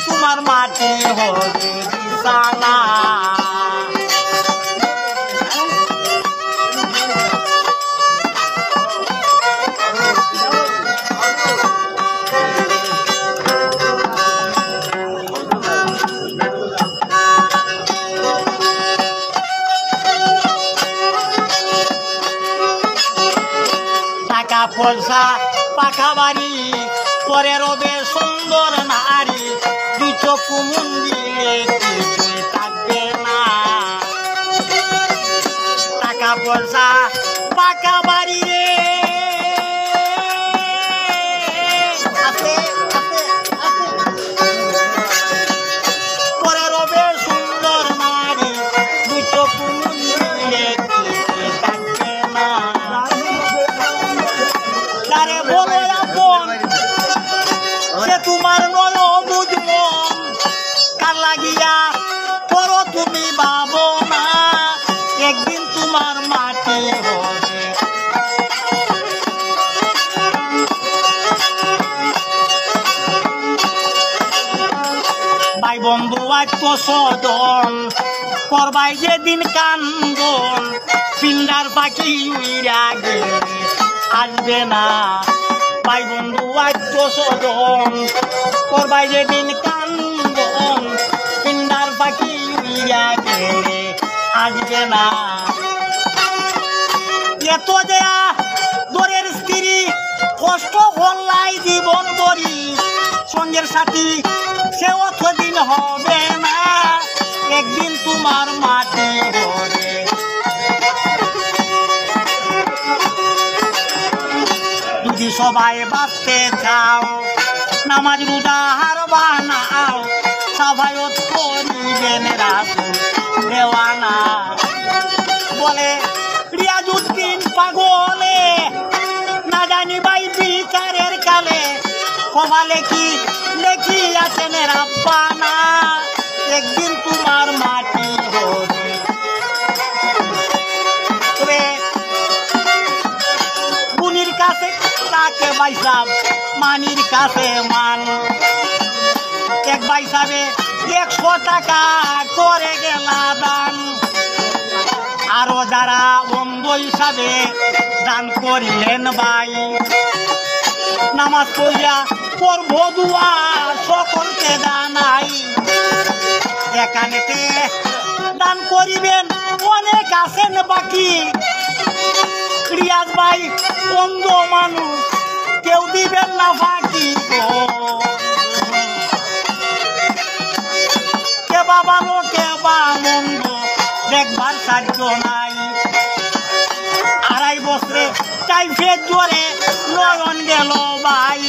তোমার মাটি হবে বিছানা। টাকা পয়সা পাকা বাড়ি পরে রবে সুন্দর নারী, দুই চক্ষু মন দিলে কিছুই থাকবে না। টাকা পয়সা পাকা বাড়ি রে আছে পরে রবে সুন্দর নারী, দুই চক্ষু মন দিলে কিছুই থাকবে না। তারে বলো আপন সে তোমার নয় অবুঝ মন, কার লাগিয়া করো তুমি ভাবো না, একদিন তোমার মাটি হবে। ভাই বন্ধু আত্মস্বজন করবাই যেদিন কান্দন, পিন্ডার পাখি উইরা গেলে আসবে না। ভাই বন্ধু আত্মস্বজন করবাই যেদিন কান্দন, পিন্ডার পাখি উইরা গেলে আসবে না। এত দেয়া দরের স্ত্রী কষ্ট হল্লাই জীবন করি, সঙ্গের সাথী সে অতদিন হবে না, একদিন তোমার মাটি হবে। যদি সবাই বাঁচতে চাও নামাজ রোজা হার বানাও, সাফায়ত করিবেন রাসূল দেওয়ানা। বলে রিয়াজউদ্দিন পাগলে না জানি ভাই বিচারের কালে, কপালে কি লেখিয়াছেন রাব্বানা, একদিন তোমার মাটি হবে। বুনির কাছে তাকে বাইসাব, মানির কাছে মান। এক বাইসাবে 100 টাকা করে গেলা দান, আরো যারা অন্ধ হিসাবে দান করিলেন ভাই। নামাজ পড়িয়া করব দুয়া সকলকে জানাই, এখানেতে দান করিবেন অনেক আছেন বাকি। রিয়াজ ভাই অন্ধ মানুষ কেউ দিবেন না ফাঁকি গো, কে বা ভালো কে বা মন্দ দেখবার সাধ্য নাই। 2.5 বছরে টাইফয়েড জ্বরে নয়ন গেল ভাই।